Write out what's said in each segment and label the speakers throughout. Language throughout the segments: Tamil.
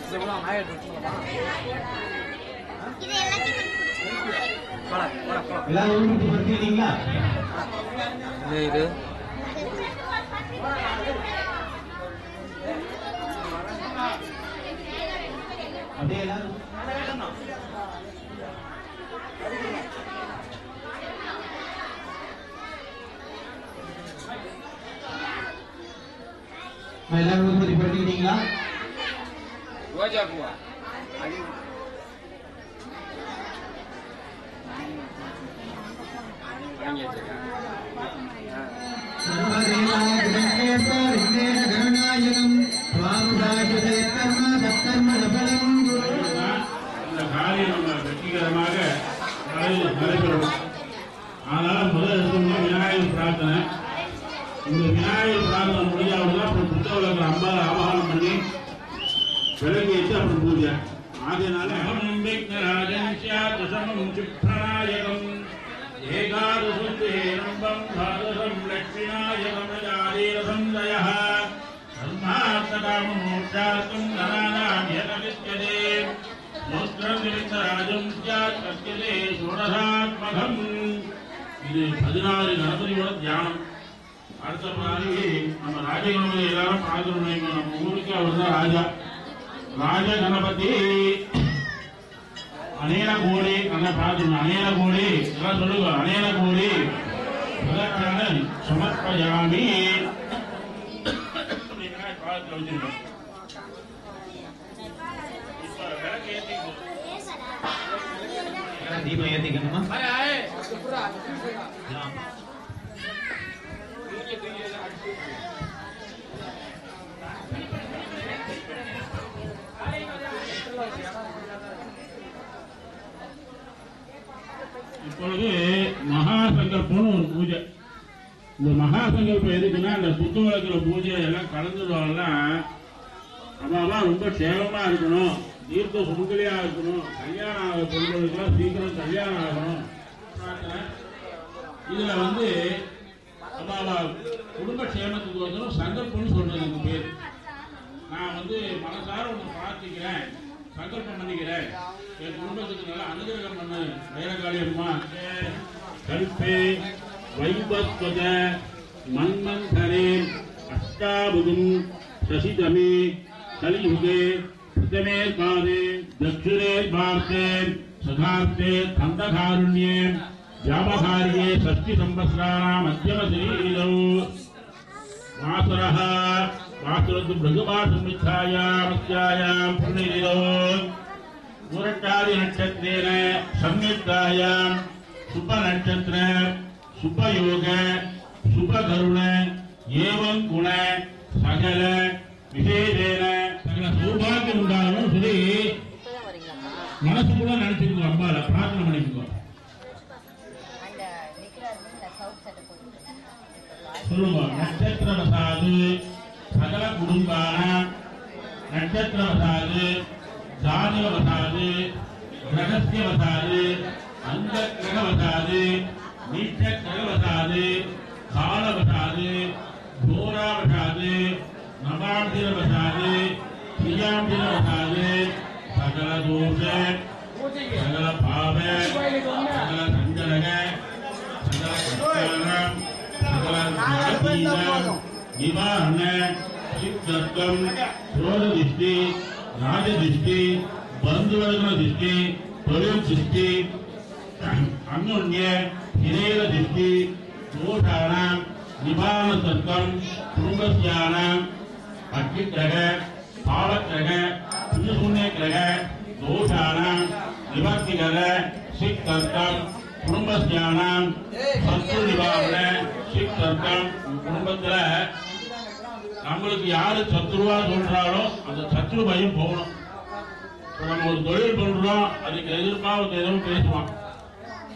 Speaker 1: இது
Speaker 2: அப்படியே எல்லாரும் எல்லாரும் உற்பத்தி படுத்திக்கிட்டீங்களா?
Speaker 1: ரோஜா பூவா வாங்கி வச்சிருக்கேன்.
Speaker 3: இந்த காரியம் வெற்றிகரமாக நடைபெறும். ஆனால் முதல் எடுத்தோம்னா விநாயகர் பிரார்த்தனை. இந்த விநாயகர் பிரார்த்தனை முடிஞ்சாலும் அப்புறம் புத்தகத்தில் அம்பாவை ஆவாகனம் பண்ணி விலகி வச்சு அப்புறம் பூஜை. அதனால ஏகாதசம் பாதசம் லட்சுமிநாயகம் ராஜீரசம் தயः தர்மார்த்தகாமமோட்சார்த்தம் தனானாம் யதவித்யதே மோக்ஷம் விருத்தராஜம் ஸ்யாத் கத்யதே ஷோடசாத்மகம். இது 16 கணபதியோட தியானம். அடுத்த மாதிரி நம்ம ராஜகணபதி எல்லாரும் பார்க்கணும். நம்ம ஊருக்கு அவர் தான் ராஜா. ராஜ கணபதி அநேக கோடி நல்லா பார்க்கணும். அநேக கோடி எல்லாம் சொல்லுங்க. அநேக கோடி பிரதட்சணம் சமர்ப்பயாமி. பாதத்தில் வச்சிருக்கோம்.
Speaker 2: தீபம் ஏத்திக்கணுமா?
Speaker 3: இப்பொழுது மகாசங்கல்பம்னு ஒரு பூஜை. இந்த மகாசங்கல்பம் எதுக்குன்னா இந்த புத்து வழக்கிற பூஜை எல்லாம் கலந்துடுவாங்கல்ல. அம்மாவா ரொம்ப சேவமா இருக்கணும், தீர்க்க சுமங்கலியா இருக்கணும், கல்யாணம் ஆக பொண்ணுகளுக்கெல்லாம் சீக்கிரம் கல்யாணம் ஆகணும். இதுல அம்மாவா குடும்ப சேமத்துக்கு வந்து சங்கல்பம்னு சொல்றது இந்த பேர். நான் மனசார ஒன்று பிரார்த்திக்கிறேன், சங்கல்பம் பண்ணிக்கிறேன், என் குடும்பத்துக்கு நல்லா அனுகிரகம் பண்ணு வைரகாளி அம்மா. கல்பே வைபத்வத மன்மந்தரே அஷ்டாபுதம் சசிதமே கலியுகே பிரதமே பாதே தட்சிணே பார்த்தே சதார்த்தே தந்தகாருண்யே व्यावहार्ये षष्टि संवत्सराणां मध्यम शरीरौ वासरः वासरतु भृगुवासमिच्छायां पुण्यदिनौ पूरटादि नक्षत्रेण संयुक्तायां शुभ नक्षत्र शुभ योग शुभ करुण एवं गुण सकल विशेषेण सकल सौभाग्यम उंडागணும் சொல்லி மனசுக்குள்ள நினைச்சுக்கோ. அம்பால பிரார்த்தனை பண்ணிக்கோ. नक्षत्रवसादु सकल कुटुंबानां नक्षत्रवसादु जातकवसादु ग्रहस्यवसादु अंगग्रहवसादु नीचग्रहवसादु कालवसादु घोरावसादु नवांशिरवसादु प्रियांशिरवसादु सकल दोष सकल भाव सकल संजलग सकल निवारण शिक्षकम क्रोध दृष्टि राज दृष्टि बंधुवर्ग दृष्टि प्रयोग दृष्टि अन्योन्य हिरेर दृष्टि दोषाणां निवारण तत्वम कुटुंबस्यानां अग्निग्रह पावग्रह पुण्यशून्यग्रह दोषाणां निवर्तिग्रह शिक्षकम कुटुंबस्यानां शत्रु निवारण शिक्षकम குடும்பத்துல நம்மளுக்கு யாரு சத்ருவா சொல்றாளோ அந்த சத்ரு பயம் போகணும். நம்ம ஒரு தொழில் பண்றோம், அதுக்கு எதிர்ப்பாக எதுவும் பேசுவான்,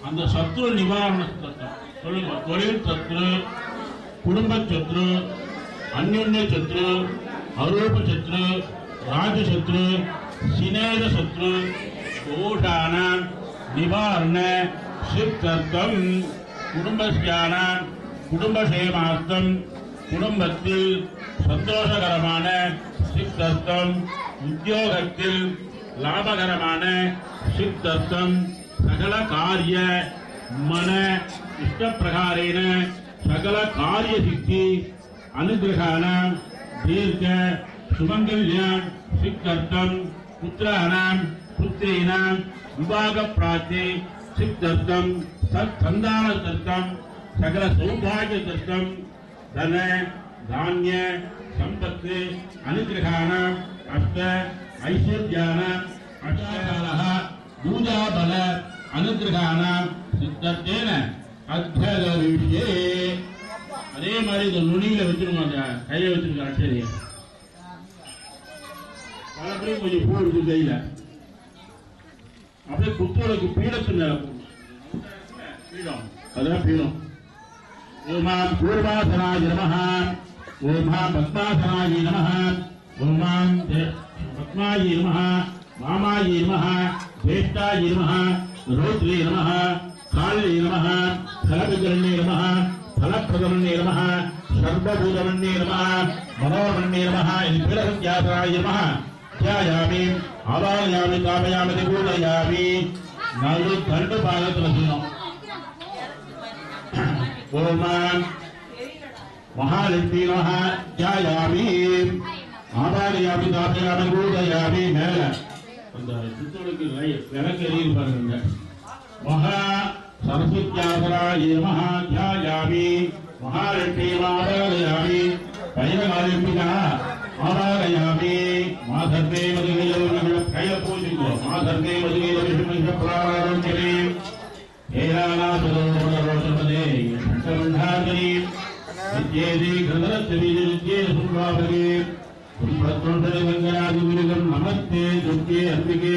Speaker 3: அந்த சத்ரு நிவாரண சத்தம் சொல்லுங்க. தொழில் சத்ரு, குடும்ப சத்ரு, அந்யோன்ய சத்ரு, அரூப சத்ரு, ராஜசத்ரு, சினேத சத்ரு தோஷான நிவாரண சித்தர்த்தம் குடும்பஸ்யான குடும்பசேமார்த்தம் குடும்பத்தில் சந்தோஷகரமான சித்தர்த்தம் உத்தியோகத்தில் லாபகரமான சித்தர்த்தம் சகல காரிய மன இஷ்டப்பிரகாரேன சகல காரிய சித்தி அனுகிரகான தீர்க்க சுமங்கல்யான் சித்தர்த்தம் புத்திராணாம் புத்திரீனாம் விவாக பிராப்தி சித்தர்த்தம் சந்தானத்தர்த்தம் சகல சௌபாகிய தர்த்தம் தன தானிய சம்பத்து அனுகிரகான அஷ்ட ஐஸ்வர்யான அஷ்டகாலः பூஜாபல அனுகிரகான சித்தர்த்தேன அத்பதவிஷே. அதே மாதிரி இந்த நுனியில வச்சிருக்கோம், அந்த கையை வச்சிருக்க அட்சரிய பல பேரும் கொஞ்சம் பூ இருக்கு கையில, அப்படியே குத்தோளுக்கு பீடத்து மேல பீடம், அதான் பீடம். ஓமாம் பூர்வாசனாய நமஹ, ஓமாம் பத்மாசனாய நமஹ, ஓமாம் பத்மாய நமஹ, வாமாய நமஹ, ஜேஷ்டாய நமஹ, ரோத்ரே நமஹ, காலே நமஹ, கலவிகரண்யே நமஹ, फलप्रदमन्ये नमः, सर्वभूतमन्ये नमः, मनोमन्ये नमः, पीडसंख्यासनाय नमः. ध्यायामि, आवाहयामि, कामयामि, पूजयामि. नालु दंड पादத்துல சொல்லணும். ओम महालक्ष्मी नमः. ध्यायामि, आवाहयामि, कामयामि, पूजयामि. மேல அந்த சுத்தலுக்கு விளக்கு எரியுது பாருங்க. மகா सरस्वत्यासनाय नमः. ध्यायामि, महालक्ष्मीमावाहयामि, कैलकालिम्बिका आवाहयामि. माधर्मे मधुगैलवनिगळ कैलपूजिको माधर्मे मधुगैलविष्णुमिषप्राणारञ्जने हेरानाथरोचपदे शङ्करमण्डार्जने नित्येति गृहरत्नबीजनित्ये सुभावगे पुष्पत्वन्तरिवङ्गनादिविरुगं नमस्ते दुर्गे अन्विके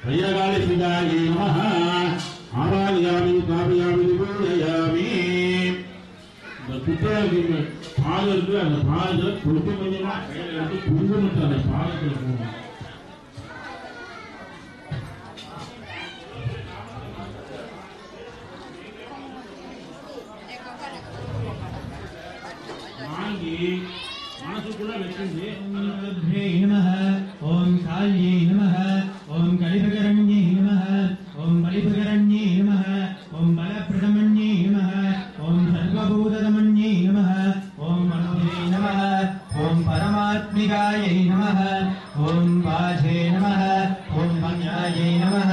Speaker 3: कैलकालिम्बिकायै नमः. आवाहयामि, कामयामि, पूजयामि. இந்த குத்தகைக்கு பால் இருக்கு, அந்த பாலத்துல கொடுக்க கொஞ்சமா கையில எடுத்து குங்குமத்தை அந்த பாலத்துல போகணும். வாங்கி மனசுக்குள்ள வச்சிருந்து
Speaker 2: ओम काल्ये नमः, ओम कलिभकरण्ये नमः, ओम बलिभकरण्ये नमः, ओम बलप्रदमन्ये नमः, ओम सर्वभूतदमन्ये नमः, ओम मनोजे नमः, ओम परमात्मिकायै नमः, ओम वाचे नमः, ओम मन्यायै नमः,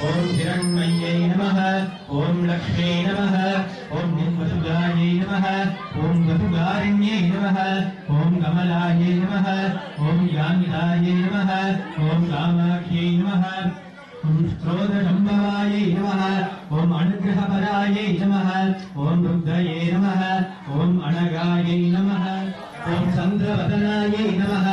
Speaker 2: ओम हिरण्मये नमः, ओम लक्ष्मे नमः, ओम वसुगायै नमः, ओम वसुगारिण्ये नमः, ओम कमलायै नमः, ओम यामितायै नमः, ओम कामाख्यै नमः, ओम स्त्रोत्रसम्भवायै नमः, ओम अनुग्रहपरायै नमः, ओम रुद्रये नमः, ओम अनगायै नमः, ओम चन्द्रवदनायै नमः,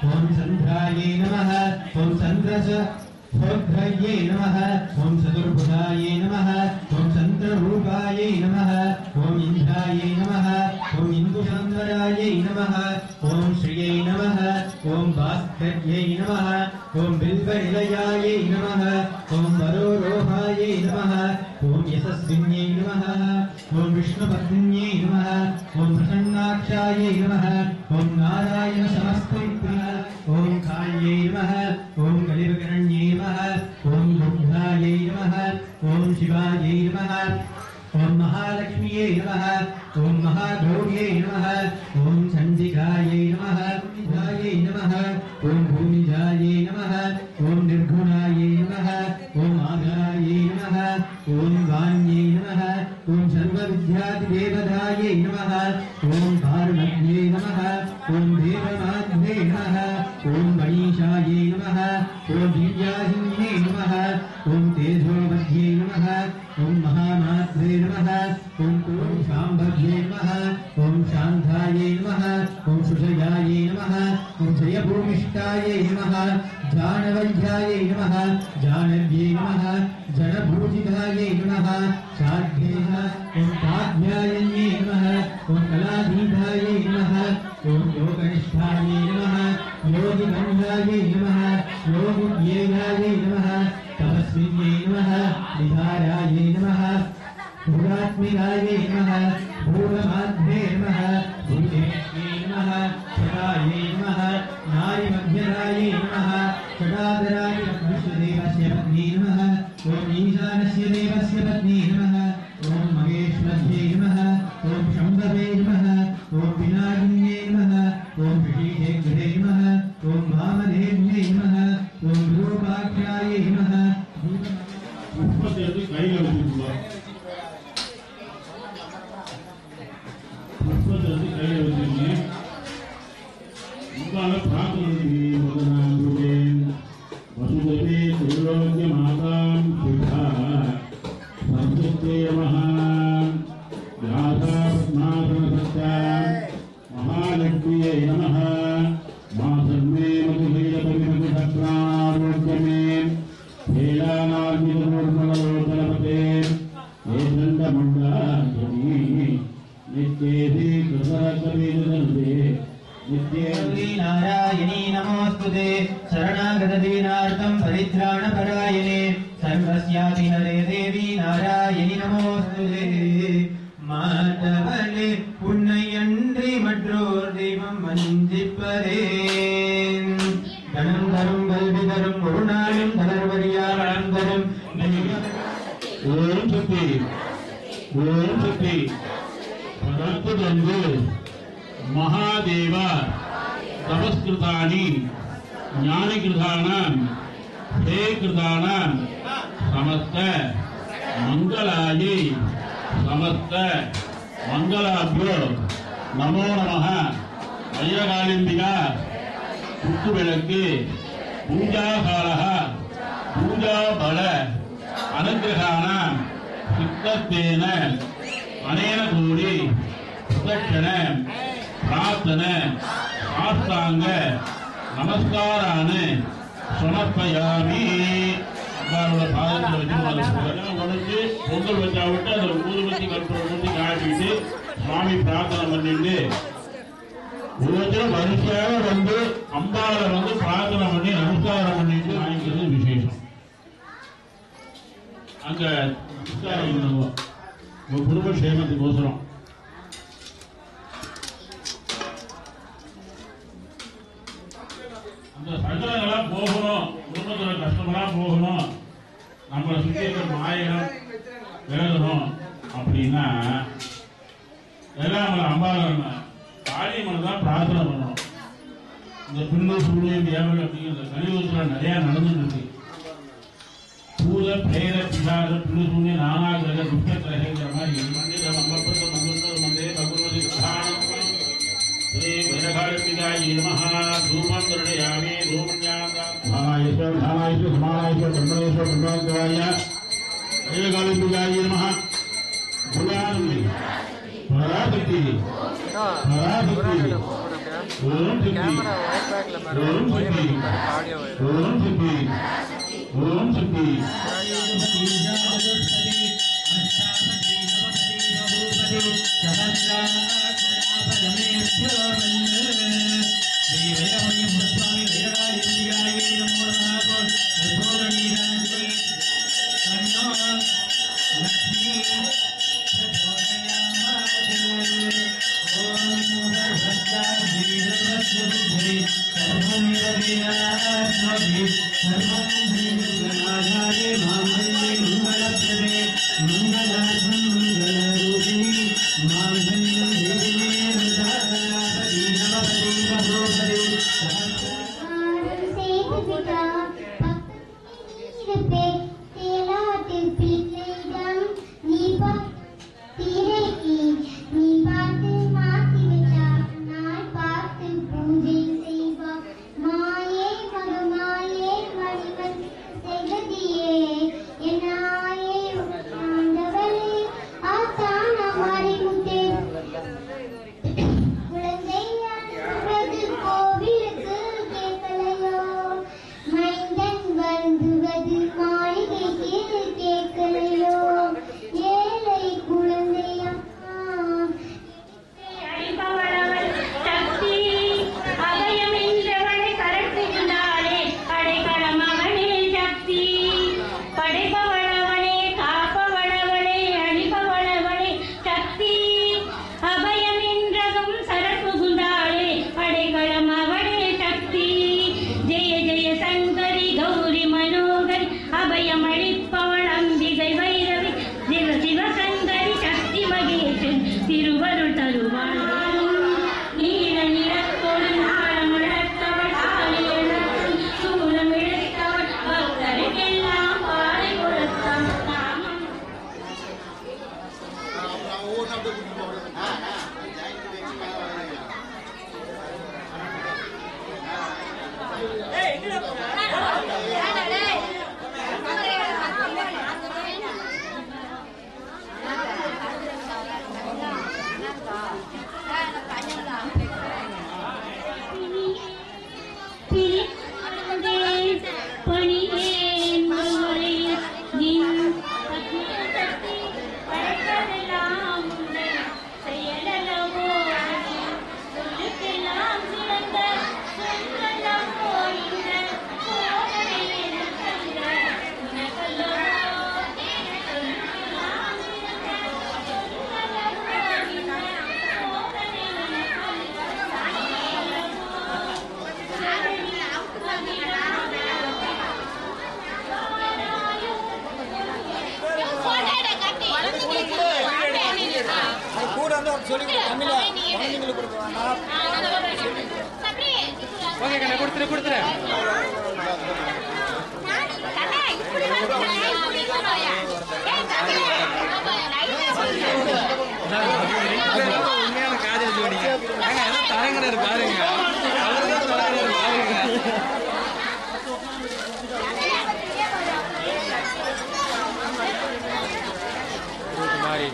Speaker 2: ओम चन्द्रायै नमः, ओम चन्द्रसोद्रये नमः, ओम चतुर्भुजायै नमः, ओम चन्द्ररूपायै नमः, ओम इन्द्रायै नमः, ओम इन्दुसुन्दरायै नमः, ओम श्रियै नमः, ओम भास्कर्यै नमः, ओम बिल्वनिलयायै नमः, ओम वरोरोहायै नमः, ओम यशस्विन्यै नमः, ओम विष्णुपत्न्यै नमः, ओम प्रसन्नाक्षायै नमः, ओम नारायण समस्तविग्रह, ओम काल्यै नमः, ओम कलिभकरण्यै नमः, ओम दुग्धायै नमः, ओम शिवायै नमः, ओम महालक्ष्मीये नमः, ओम महागौर्यै नमः, ओम चण्डिकायै नमः, भूमिजायै नमः, ओम भूमिजायै नमः, ओम निर्गुणायै नमः, ओम आधायै नमः, ओम वाण्यै नमः, ओम सर्वविद्यादिदेवतायै नमः, ओम भारमध्यै नमः, ओम देवमाध्यै नमः, ओम मणीषायै नमः, ओम दिव्यासिन्यै नमः, ओम तेजोमध्यै नमः, ओम महामात्रे नमः, ओम शाम्भव्ये नमः, ओम शान्तायै नमः, ओम सुषयायै नमः, ओम जयभूमिष्ठायै नमः, जानवैद्यायै नमः, जानव्ये नमः, जनभूजितायै नमः, शाद्येन ओम काव्यायन्ये नमः, ओम कलाधीतायै नमः, ओम योगनिष्ठायै नमः, योगिगन्धायै नमः, योगिज्ञेयायै नमः, तपस्विन्यै नमः, विहारायै नमः, भूरात्मिकायै नमः, भूरमाध्वे नमः, भूतेष्यै नमः, सदायै नमः, नारीमध्यरायै नमः, षडाधराय विष्णुदेवस्य पत्नी नमः ओम ईशानस्य देवस्य पत्नी नमः ओम महेश्वर्यै नमः ओम शंभवे नमः ओम पिनाकिन्ये नमः ओम ऋषिशेखरे नमः ओम वामदेव्यै नमः ओम रूपाक्षायै नमः
Speaker 3: புஷ்பத்தை கையில் வச்சுக்குவோம். புஷ்பத்தை கையில் வச்சுக்கோங்க. உங்களால பிரார்த்தனை வசுதே திரிலோக்கிய மாதாம் சுதா சம்சுத்தே மகான் யாதா பத்மாசனசத்யாம் மகாலக்ஷ்மியே நமः மாசன்மே மதுஹைலபரிமகுஷப்ராரோக்கியமே हेलानार्मितमूर्मलोचनपते एकदण्डमण्डाजनी नित्येति कृतरकवीरदन्दे नित्येति
Speaker 2: नारायणी नमोस्तुते शरणागतदीनार्थं परित्राणपरायणे सर्वस्यापि हरे देवी नारायणी नमोस्तुते மாதவனே உன்னை அன்றி மற்றோர் தெய்வம் வஞ்சிப்பதே தனம் தரும் கல்வி தரும் ஒரு நாளும் தளர்வரியா வளம் தரும்
Speaker 3: ஓம் சக்தி பரத்துதந்து மகாதேவ தபஸ்கிருதானி ஞானகிருதானாம் ஹே கிருதானாம் சமஸ்த மங்களாயை समस्त मंगलाभ्यो नमो नमः वैरकालिंबिका कुत्तुबेळक्कु पूजाकालः पूजा बल अनुग्रहाणां सिद्धत्वेन अनेन कूडि प्रदक्षिण प्रार्थन साष्टांग नमस्कारान् समर्पयामि. பொங்கல் வச்சா விட்டு அதை ஊதுபத்தி கற்பூரம் ஊற்றி காட்டிட்டு சுவாமி பிரார்த்தனை பண்ணிட்டு ஒவ்வொருத்தரும் வரிசையாக வந்து அம்பாவை வந்து பிரார்த்தனை பண்ணி நமஸ்காரம் பண்ணிட்டு வாங்கிக்கிறது விசேஷம். அங்க நமஸ்காரம் பண்ணுவோம் உங்க குடும்ப சேமத்துக்கோசரம். அந்த சங்கடங்கள்லாம் போகணும், குடும்பத்துல கஷ்டமெல்லாம் போகணும், நம்மளை சுற்றி இருக்கிற மாயம் விலகணும் அப்படின்னா எல்லாம் நம்மளை அம்பாளன் காளியம்மனை தான் பிரார்த்தனை பண்ணணும். இந்த பில்லு சூழல் ஏவல் அப்படிங்கிற கலியுகத்தில் நிறைய நடந்துட்டு இருக்கு. பூத பேர பிசாத பில்லு சூழல் நானாகிரக துஷ்ட கிரகிற மாதிரி மந்திர மங்கள மந்தே பகவதி பிரதானம் वेदकालिकाय नमः धूपं दर्शयामि धूमज्ञानाय समानाय ब्रह्मणेश्वर ब्रह्मदेवाय वेदकालिकाय नमः भुलानन्दे पराशक्ति ओम शक्ति ओम शक्ति
Speaker 4: Thank you.
Speaker 1: உண்மையான காதல் ஜோடிங்க ஏதோ தலைங்கனர் பாருங்க அவர்தான் தலைங்கனர் பாருங்க மாறி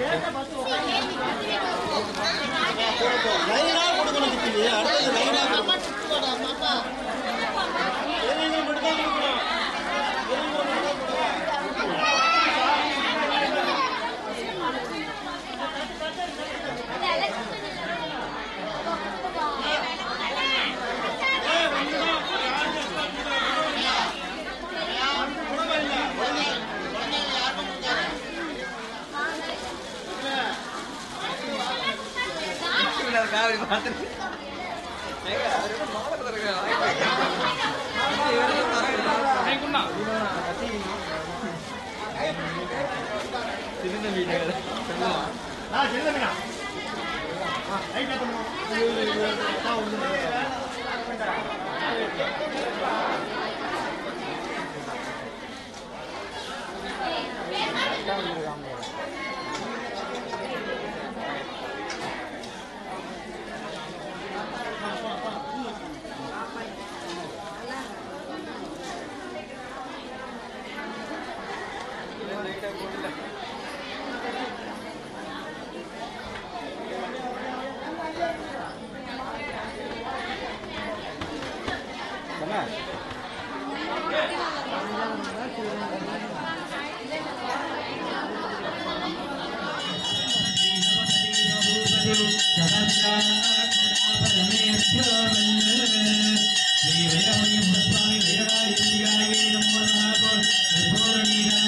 Speaker 1: காவி பார்த்து சின்ன வீடு
Speaker 2: जगन्नाथ